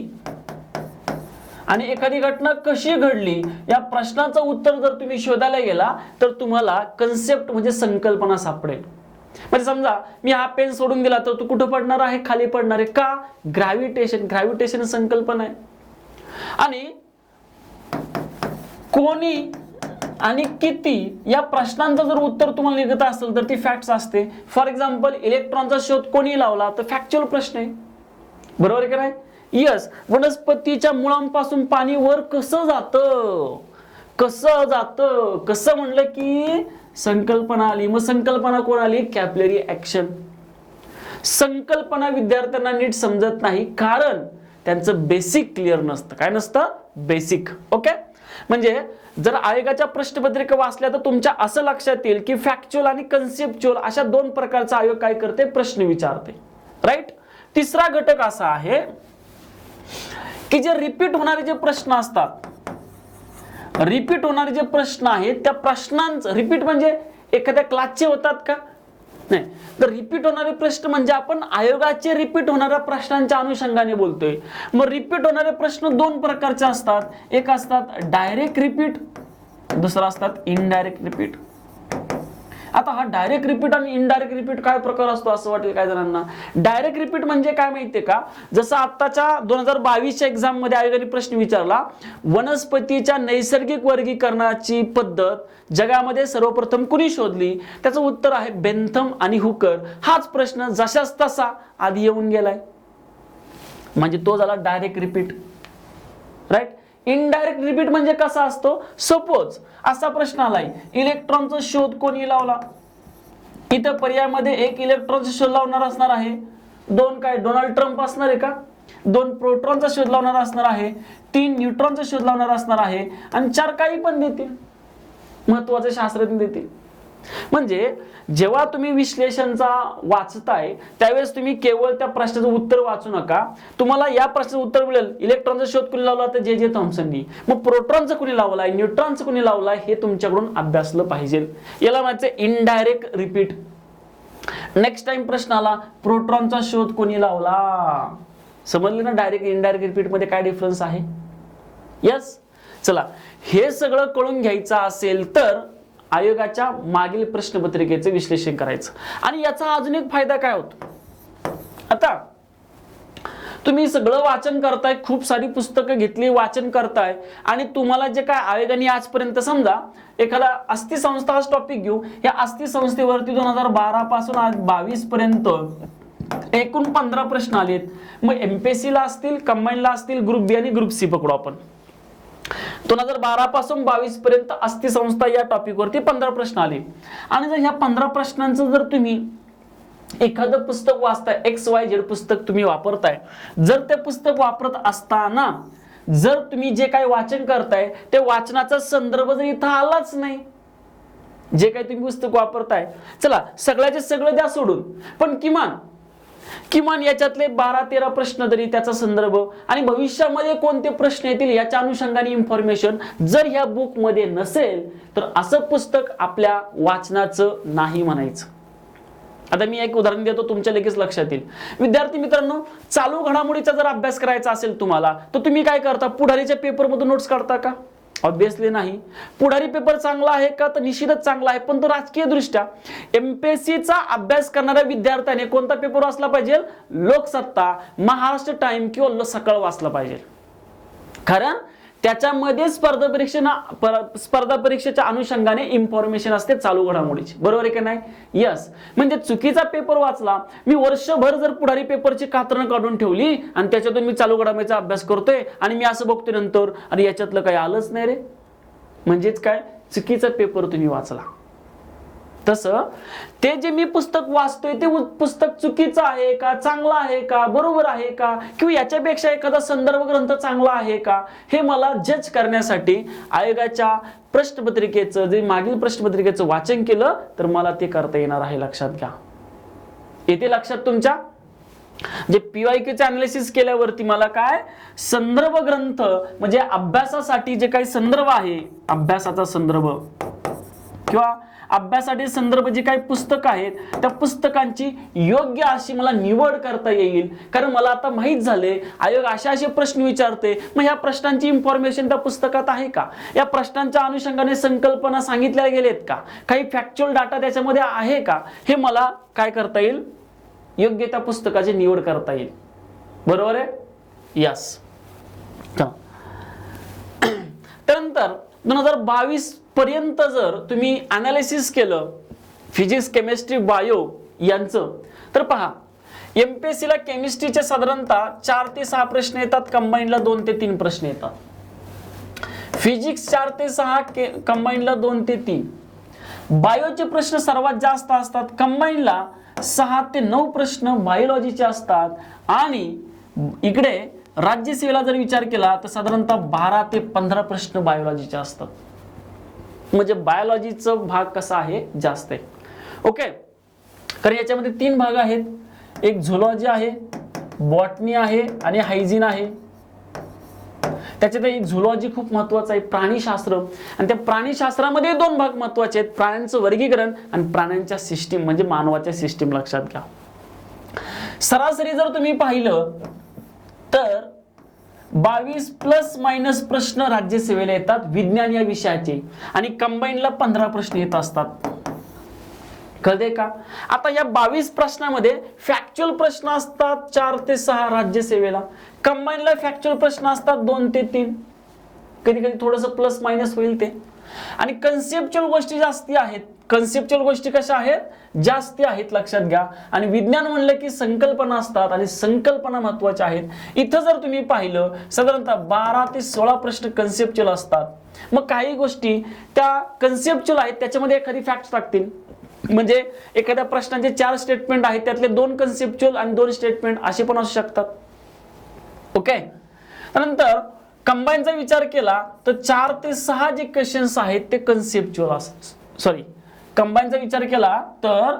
आणि एखादी घटना कशी घडली या प्रश्नाचं उत्तर जर तुम्ही शोधायला गेला तर तुम्हाला कन्सेप्ट म्हणजे संकल्पना सापडेल. म्हणजे समजा मी हा पेन सोडून दिला तर तो कुठं पडणार आहे? खाली पडणार आहे. का? ग्रॅव्हिटेशन संकल्पना आहे. आणि कोणी आणि किती या प्रश्नांचं जर उत्तर तुम्हाला निघत असेल तर ती फॅक्ट्स असते. फॉर एक्झाम्पल इलेक्ट्रॉनचा शोध कोणी लावला तर फॅक्च्युअल प्रश्न आहे. बरोबर आहे का नाही? यस. वनस्पतीच्या मुळांपासून पाणी वर कसं जातं? कसं म्हणलं की संकल्पना आली. मग संकल्पना कोण आली? Capillary action. संकल्पना विद्यार्थ्यांना नीट समजत नाही कारण त्यांचं बेसिक क्लिअर नसतं. काय नसतं? बेसिक. ओके. म्हणजे जर आयोगाच्या प्रश्नपत्रिका वाचल्या तर तुमच्या असं लक्षात येईल की फॅक्च्युअल आणि कन्सेप्च्युअल अशा दोन प्रकारचा आयोग काय करते? प्रश्न विचारते. राईट. तिसरा घटक असा आहे की जे रिपीट होणारे जे प्रश्न असतात, रिपीट होणारे जे प्रश्न आहेत त्या प्रश्नांचं रिपीट म्हणजे एखाद्या क्लासचे होतात का? नाही. तर रिपीट होणारे प्रश्न म्हणजे आपण आयोगाचे रिपीट होणाऱ्या प्रश्नांच्या अनुषंगाने बोलतोय. मग रिपीट होणारे प्रश्न दोन प्रकारचे असतात. एक असतात डायरेक्ट रिपीट, दुसरा असतात इनडायरेक्ट रिपीट. आता हा डायरेक्ट रिपीट आणि इनडायरेक्ट रिपीट काय प्रकार असतो असं वाटेल काय जणांना. डायरेक्ट रिपीट म्हणजे काय माहितीये का? जसं आताच्या 2022च्या एक्झाम मध्ये आयोगाने प्रश्न विचारला, वनस्पतीच्या नैसर्गिक वर्गीकरणाची पद्धत जगामध्ये सर्वप्रथम कुणी शोधली? त्याचं उत्तर आहे बेंथम आणि हुकर. हाच प्रश्न जशाच तसा आधी येऊन गेलाय म्हणजे तो झाला direct repeat. Right. Indirect repeat म्हणजे कसा असतो? सपोज असा प्रश्न आलाय, इलेक्ट्रॉनचा शोध कोणी लावला? इथं पर्यायामध्ये एक इलेक्ट्रॉनचा शोध लावणार असणार आहे, दोन काय डोनाल्ड ट्रम्प असणार आहे का, दोन प्रोटॉनचा शोध लावणार असणार आहे, तीन न्यूट्रॉनचा शोध लावणार असणार आहे आणि चार काही पण देतील, महत्वाचे शास्त्रज्ञ देतील. म्हणजे जेव्हा तुम्ही विश्लेषणचा वाचताय त्यावेळेस तुम्ही केवळ त्या प्रश्नाचं उत्तर वाचू नका. तुम्हाला या प्रश्नाचं उत्तर मिळेल इलेक्ट्रॉनचा शोध कुणी लावला तर जे थॉम्सननी, मग प्रोटॉनचं कुणी लावलाय, न्यूट्रॉनचं कुणी लावलाय हे तुमच्याकडून अभ्यासलं पाहिजे. याला म्हणायचं इनडायरेक्ट रिपीट. नेक्स्ट टाइम प्रश्न आला प्रोटॉनचा शोध कोणी लावला, समजले ना डायरेक्ट इनडायरेक्ट रिपीट मध्ये काय डिफरन्स आहे. यस. चला हे सगळं कळून घ्यायचं असेल तर आयोगाच्या मागील प्रश्नपत्रिकेचे विश्लेषण करायचं. आणि याचा अजून एक फायदा काय होतो, आता तुम्ही सगळं वाचन करताय, खूप सारी पुस्तकं घेतली, वाचन करताय आणि तुम्हाला जे काय आयोगाने आजपर्यंत समजा एखादा अस्थि संस्था टॉपिक घेऊ, या अस्थि संस्थेवरती 2012 पासून आज 22 पर्यंत एकूण 15 प्रश्न आलेत. मग एमपीएससी ला असतील, कंबाईनला असतील, ग्रुप बी आणि ग्रुप सी पकडू आपण. 2012 पासून 22 पर्यंत अस्थि संस्था या टॉपिक वरती 15 प्रश्न आले. आणि जर ह्या 15 प्रश्नांचं जर तुम्ही एखादं पुस्तक वाचताय, XYZ पुस्तक तुम्ही वापरताय, जर ते पुस्तक वापरत असताना जर तुम्ही जे काही वाचन करताय ते वाचनाचा संदर्भ जर इथं आलाच नाही, जे काही तुम्ही पुस्तक वापरताय, चला सगळ्याचे सगळं द्या सोडून, पण किमान याच्यातले 12-13 प्रश्न तरी त्याचा संदर्भ आणि भविष्यामध्ये कोणते प्रश्न येतील याच्या अनुषंगाने इन्फॉर्मेशन जर ह्या बुक मध्ये नसेल तर असं पुस्तक आपल्या वाचनाचं नाही म्हणायचं. आता मी एक उदाहरण देतो, तुमच्या लगेच लक्षात येईल. विद्यार्थी मित्रांनो, चालू घडामोडीचा जर अभ्यास करायचा असेल तुम्हाला तर तुम्ही काय करता? पुढारीच्या पेपर मधून नोट्स काढता का? ऑब्विसली नाही. पुढारी पेपर चांगला आहे का? तर निश्चितच चांगला आहे, पण तो राजकीय दृष्ट्या एमपीएससीचा अभ्यास करणाऱ्या विद्यार्थ्याने कोणता पेपर वाचला पाहिजे? लोकसत्ता, महाराष्ट्र टाइम किंवा सकाळ वाचला पाहिजे. कारण त्याच्यामध्ये स्पर्धा परीक्षेच्या अनुषंगाने इन्फॉर्मेशन असते चालू घडामोडीची. बरोबर आहे का नाही? यस. म्हणजे चुकीचा पेपर वाचला, मी वर्षभर जर पुढारी पेपरची कात्रणं काढून ठेवली आणि त्याच्यातून मी चालू घडामोडीचा अभ्यास करतोय आणि मी असं बघतोय नंतर आणि याच्यातलं काही आलंच नाही रे, म्हणजेच काय? चुकीचा पेपर तुम्ही वाचला. तसं ते जे मी पुस्तक वाचतोय ते पुस्तक चुकीचं आहे का, चांगलं आहे का, बरोबर आहे का, किंवा याच्यापेक्षा एखादा संदर्भ ग्रंथ चांगला आहे का, हे मला जज करण्यासाठी आयोगाच्या प्रश्नपत्रिकेचं जे मागील प्रश्नपत्रिकेचं वाचन केलं तर मला ते करता येणार आहे. लक्षात घ्या. येते लक्षात तुमच्या? जे पीवायक्यूचे अनालिसिस केल्यावरती मला काय संदर्भ ग्रंथ म्हणजे अभ्यासासाठी जे काही संदर्भ आहे, अभ्यासाचा संदर्भ किंवा अभ्यासासाठी संदर्भ जी काही पुस्तकं आहेत त्या पुस्तकांची योग्य अशी मला निवड करता येईल, कारण मला आता माहीत झाले आयोग असे प्रश्न विचारते, मग ह्या प्रश्नांची इन्फॉर्मेशन त्या पुस्तकात आहे का, या प्रश्नांच्या अनुषंगाने संकल्पना सांगितल्या गेलेत का, काही फॅक्च्युअल डाटा त्याच्यामध्ये आहे का, हे मला काय करता येईल, योग्य त्या पुस्तकाची निवड करता येईल. बरोबर आहे. यस. त्यानंतर 2022 पर्यंत जर तुम्ही अनालिसिस केलं फिजिक्स, केमिस्ट्री, बायो यांचं, तर पहा एमपीएससी ला केमिस्ट्रीचे साधारणतः 4 ते 6 प्रश्न येतात, कंबाईनला 2 ते 3 प्रश्न येतात. फिजिक्स 4 ते 6, कंबाईनला 2 ते 3. बायोचे प्रश्न सर्वात जास्त असतात, कंबाईनला 6 ते 9 प्रश्न बायोलॉजीचे असतात. आणि इकडे राज्यसेवेला जर विचार केला तर साधारणतः 12 ते 15 प्रश्न बायोलॉजीचे असतात. म्हणजे बायोलॉजीचा भाग कसा आहे, जास्त आहे. ओके, कारण याच्यामध्ये 3 भाग आहेत, एक झुलॉजी आहे, बॉटनी आहे आणि हायजीन आहे. त्याच्यात एक झुलॉजी खूप महत्वाचं आहे, प्राणीशास्त्र, आणि त्या प्राणीशास्त्रामध्ये 2 भाग महत्वाचे आहेत, प्राण्यांचं वर्गीकरण आणि प्राण्यांच्या सिस्टीम म्हणजे मानवाच्या सिस्टीम. लक्षात घ्या, सरासरी जर तुम्ही पाहिलं तर 22 प्लस मायनस प्रश्न राज्यसेवेला येतात विज्ञान या विषयाचे, आणि कंबाईनला 15 प्रश्न येत असतात. कळते का? आता या 22 प्रश्नामध्ये फॅक्च्युअल प्रश्न असतात 4 ते 6 राज्यसेवेला, कंबाईनला फॅक्च्युअल प्रश्न असतात 2 ते 3, कधी कधी थोडंसं प्लस मायनस होईल ते. आणि कन्सेप्च्युअल गोष्टी जास्ती आहेत. कन्सेप्च्युअल गोष्टी कशा आहेत, जास्ती आहेत, लक्षात घ्या. आणि विज्ञान म्हणलं की संकल्पना असतात आणि संकल्पना महत्वाच्या आहेत. इथं जर तुम्ही पाहिलं साधारणतः 12 ते 16 प्रश्न कन्सेप्च्युअल असतात. मग काही गोष्टी त्या कन्सेप्च्युअल आहेत, त्याच्यामध्ये एखादी फॅक्ट टाकतील, म्हणजे एखाद्या प्रश्नाचे 4 स्टेटमेंट आहेत, त्यातले 2 कन्सेप्च्युअल आणि 2 स्टेटमेंट असे पण असू शकतात. ओके, त्यानंतर कंबाईनचा विचार केला तर 4 ते 6 जे क्वेश्चन्स आहेत ते कन्सेप्च्युअल असतात. सॉरी, कंबाईनचा विचार केला तर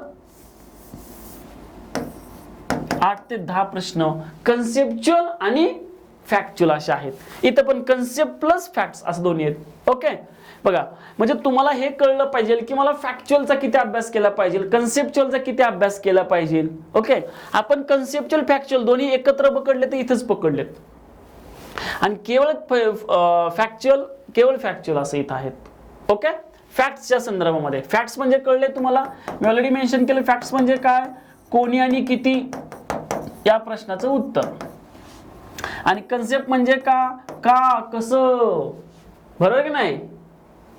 8 ते 10 प्रश्न कन्सेप्च्युअल आणि फॅक्च्युअल असे आहेत. इथं पण कन्सेप्ट प्लस फॅक्ट्स असं दोन्ही आहेत. ओके, बघा, म्हणजे तुम्हाला हे कळलं पाहिजे की मला फॅक्च्युअलचा किती अभ्यास केला पाहिजे, कन्सेप्च्युअलचा किती अभ्यास केला पाहिजे. ओके, आपण कन्सेप्च्युअल फॅक्च्युअल दोन्ही एकत्र पकडले तर इथंच पकडलेत, आणि केवळ फॅक्च्युअल असं इथं आहेत. ओके, फॅक्ट्सच्या संदर्भामध्ये. फॅक्ट्स म्हणजे कळले तुम्हाला, मी ऑलरेडी मेन्शन केलं. फॅक्ट्स म्हणजे काय, कोणी आणि किती या प्रश्नाचं उत्तर. आणि कन्सेप्ट म्हणजे का कसं, बरोबर की नाही,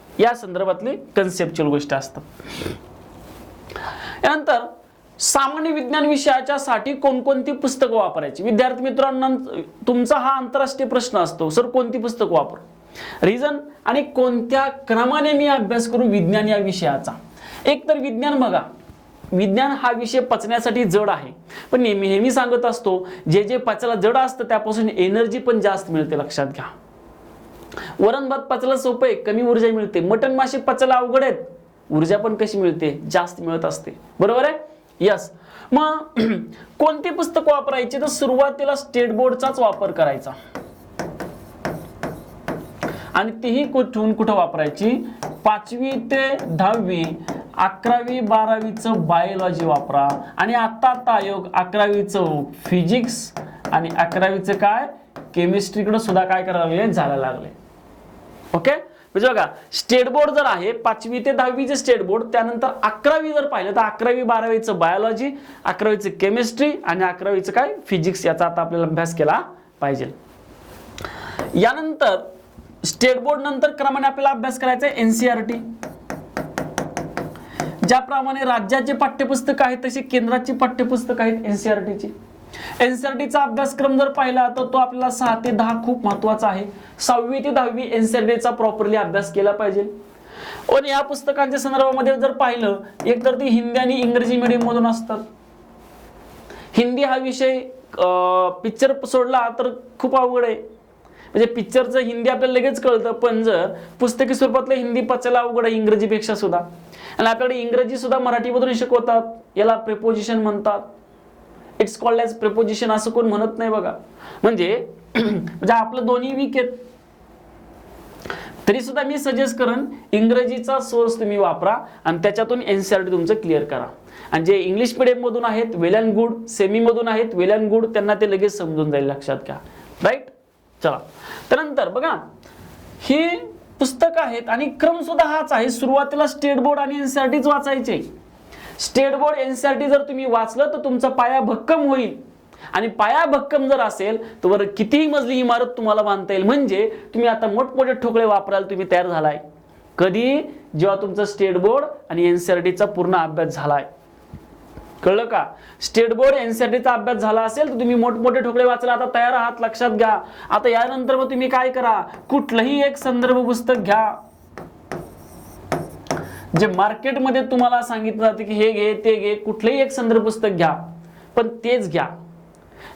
या संदर्भातली कन्सेप्च्युअल गोष्टी असतात. यानंतर सामान्य विज्ञान विषयाच्या साठी कोणकोणती पुस्तकं वापरायची. विद्यार्थी मित्रांनो, तुमचा हा आंतरराष्ट्रीय प्रश्न असतो, सर कोणती पुस्तक वापरू, रिझन आणि कोणत्या क्रमाने मी अभ्यास करू विज्ञान या विषयाचा. एक तर विज्ञान बघा, विज्ञान हा विषय पचण्यासाठी जड आहे, पण नेहमी सांगत असतो जे जे पचायला जड असतं त्यापासून एनर्जी पण जास्त मिळते. लक्षात घ्या, वरण भात पचायला सोपं आहे, कमी ऊर्जा मिळते. मटण मासे पचायला अवघड आहेत, ऊर्जा पण कशी मिळते, जास्त मिळत असते. बरोबर आहे. यस. मग कोणती पुस्तक वापरायची, तर सुरुवातीला स्टेट बोर्डचाच वापर करायचा, आणि तीही कुठं वापरायची, 5वी ते 10वी, 11वी 12वीचं बायोलॉजी वापरा. आणि आता आयोग 11वीचं फिजिक्स आणि 11वीचं काय केमिस्ट्रीकडे सुद्धा काय करायला लागले, जायला लागले. ओके, म्हणजे बघा, स्टेट बोर्ड जर आहे 5वी ते 10वीचे स्टेट बोर्ड, त्यानंतर 11वी जर पाहिलं तर 11वी 12वीचं बायोलॉजी, 11वीचं केमिस्ट्री आणि 11वीचं काय फिजिक्स, याचा आता आपल्याला अभ्यास केला पाहिजे. यानंतर स्टेट बोर्ड नंतर क्रमाने आपल्याला अभ्यास करायचा आहे एनसीईआरटी. ज्याप्रमाणे राज्याचे पाठ्यपुस्तक आहेत तशी केंद्राची पाठ्यपुस्तक आहेत एनसीईआरटीची. एनसीईआरटीचा अभ्यासक्रम जर पाहिला तर तो आपल्याला 6 ते 10 खूप महत्वाचा आहे. 6वी ते 10वी एनसीईआरटीचा प्रॉपरली अभ्यास केला पाहिजे. आणि या पुस्तकांच्या संदर्भामध्ये जर पाहिलं, एक तर ती हिंदी आणि इंग्रजी मीडियम मधून असतात. हिंदी हा विषय पिक्चर सोडला तर खूप अवघड आहे, म्हणजे पिक्चरचं हिंदी आपल्याला लगेच कळतं, पण जर पुस्तकी स्वरूपातलं हिंदी पचायला अवघड आहे इंग्रजीपेक्षा सुद्धा. आणि आपल्याकडे इंग्रजी सुद्धा मराठीमधून शिकवतात, याला प्रिपोजिशन म्हणतात. इट्स कॉल्ड ॲज प्रिपोजिशन, असं कोण म्हणत नाही बघा. म्हणजे आपलं दोन्ही वीक आहेत. तरी सुद्धा मी सजेस्ट करेन इंग्रजीचा सोर्स तुम्ही वापरा आणि त्याच्यातून एनसीईआरटी तुमचं क्लिअर करा. आणि जे इंग्लिश मीडियम मधून आहेत वेल अँड गुड, सेमी मधून आहेत वेल अँड गुड, त्यांना ते लगेच समजून जाईल, लक्षात घ्या. राईट. चला त्यानंतर बघा ही पुस्तक आहेत आणि क्रम सुद्धा हाच आहे. सुरुवातीला स्टेट बोर्ड आणि एनसीईआरटीच वाचायचे. स्टेट बोर्ड एनसीईआरटी जर तुम्ही वाचलं तर तुमचा पाया भक्कम होईल. आणि पाया भक्कम जर असेल तर बरं कितीही मजली इमारत तुम्हाला बांधता येईल. म्हणजे तुम्ही आता मोठमोठे ठोकळे वापरायला तुम्ही तयार झालाय. कधी? जेव्हा तुमचा स्टेट बोर्ड आणि एनसीईआरटीचा पूर्ण अभ्यास झालाय. कळलं का? स्टेट बोर्ड एनसीईआरटीचा अभ्यास झाला असेल तर तुम्ही मोठमोठे ठोकळे वाचायला आता तयार आहात, लक्षात घ्या. आता यानंतर मग तुम्ही काय करा, कुठलंही एक संदर्भ पुस्तक घ्या जे मार्केटमध्ये तुम्हाला सांगितलं जाते की हे घे ते घे, कुठलंही एक संदर्भ पुस्तक घ्या, पण तेच घ्या.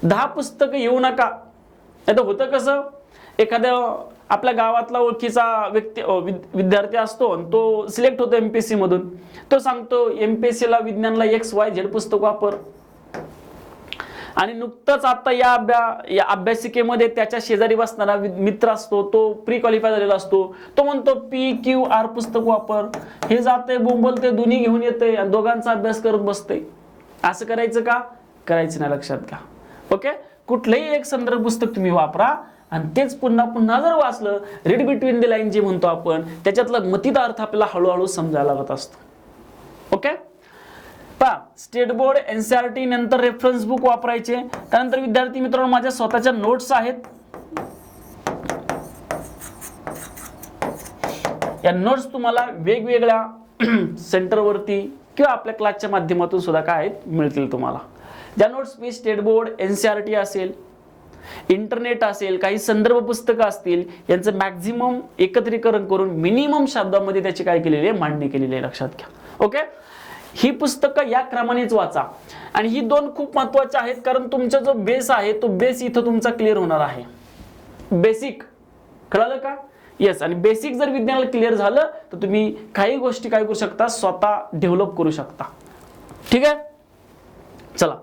10 पुस्तकं येऊ नका. आता होतं कसं, एखाद्या आपल्या गावातला ओळखीचा व्यक्ती विद्यार्थी असतो आणि तो सिलेक्ट होतो एमपीएससी मधून. तो सांगतो एमपीएससी ला विज्ञानला XYZ पुस्तक वापर. आणि नुकतंच आता या अभ्यासिकेमध्ये त्याच्या शेजारी बसणारा मित्र असतो, तो प्री क्वालिफाय झालेला असतो, तो म्हणतो PQR पुस्तक वापर. हे जाते बोंबलते, दोन्ही घेऊन येते आणि दोघांचा अभ्यास करत बसते. असं करायचं का? करायचं नाही, लक्षात घ्या. ओके. कुठलंही एक संदर्भ पुस्तक तुम्ही वापरा आणि तेच पुन्हा पुन्हा जर वाचलं, रीड बिटवीन द लाईन जे म्हणतो आपण, त्याच्यातला मतिता अर्थ आपल्याला हळूहळू समजायला लागत असतो. ओके. पहा, स्टेट बोर्ड एनसीईआरटी नंतर रेफरन्स बुक वापरायचे. त्यानंतर विद्यार्थी मित्रांनो माझ्या स्वतःच्या नोट्स आहेत. या नोट्स तुम्हाला वेगवेगळ्या सेंटरवरती किंवा आपल्या क्लासच्या माध्यमातून सुद्धा काय मिळतील तुम्हाला. ज्या नोट्स मी स्टेट बोर्ड एनसीईआरटी असेल, इंटरनेट असेल, काही संदर्भ पुस्तकं असतील, यांचं मॅक्झिमम एकत्रीकरण करून मिनिमम शब्दामध्ये त्याची काय केलेली आहे, मांडणी केलेली आहे, लक्षात घ्या. ओके. ही पुस्तकं या क्रमानेच वाचा. आणि ही 2 खूप महत्वाचे आहेत, कारण तुमचा जो बेस आहे तो बेस इथं तुमचा क्लिअर होणार आहे. बेसिक कळालं का? येस. आणि बेसिक जर विज्ञानाला क्लिअर झालं तर तुम्ही काही गोष्टी काय करू शकता, स्वतः डेव्हलप करू शकता. ठीक आहे. चला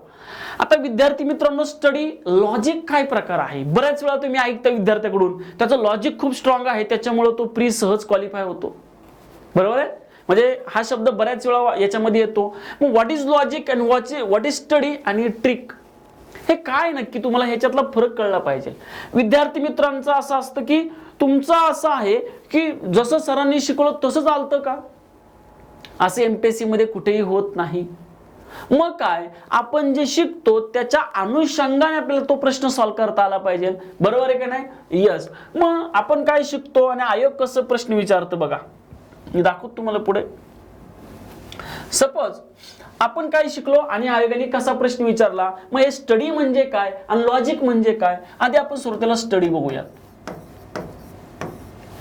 आता विद्यार्थी मित्रांनो, स्टडी लॉजिक काय प्रकार आहे. बऱ्याच वेळा तुम्ही ऐकता विद्यार्थ्याकडून त्याचं लॉजिक खूप स्ट्रॉंग आहे, त्याच्यामुळे तो प्री सहज क्वालिफाय होतो. बरोबर आहे. म्हणजे हा शब्द बऱ्याच वेळा याच्यामध्ये येतो. मग what is logic and what is study आणि ट्रिक, हे काय नक्की तुम्हाला ह्याच्यातला फरक कळला पाहिजे. विद्यार्थी मित्रांचं असं असतं की तुमचं असं आहे की जसं सरांनी शिकवलं तसं चालतं का, असं एमपीएससी मध्ये कुठेही होत नाही. मग काय, आपण जे शिकतो त्याच्या अनुषंगाने आपल्याला तो प्रश्न सॉल्व्ह करता आला पाहिजे. बरोबर आहे का नाही? यस. मग आपण काय शिकतो आणि आयोग कसं प्रश्न विचारतं बघा, मी दाखवतो तुम्हाला पुढे. सपोज आपण काय शिकलो आणि आयोगाने कसा प्रश्न विचारला. मग हे स्टडी म्हणजे काय आणि लॉजिक म्हणजे काय, आधी आपण सुरुवातीला स्टडी बघूयात.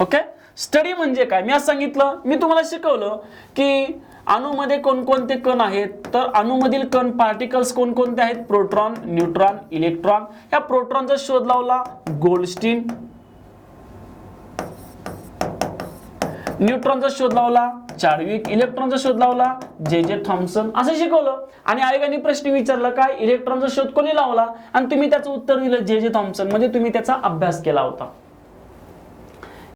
ओके. स्टडी म्हणजे काय, मी आज सांगितलं, मी तुम्हाला शिकवलं की अणूमध्ये कोणकोणते कण आहेत. तर अणूमधील कण पार्टिकल्स कोणकोणते आहेत, प्रोटॉन, न्यूट्रॉन, इलेक्ट्रॉन. या प्रोटॉनचा शोध लावला गोल्डस्टीन, न्यूट्रॉनचा शोध लावला चार्विक, इलेक्ट्रॉनचा शोध लावला जे थॉम्सन. असं शिकवलं. आणि आयोगाने प्रश्न विचारला काय, इलेक्ट्रॉनचा शोध कोणी लावला, आणि तुम्ही त्याचं उत्तर दिलं जे थॉम्सन. म्हणजे तुम्ही त्याचा अभ्यास केला होता.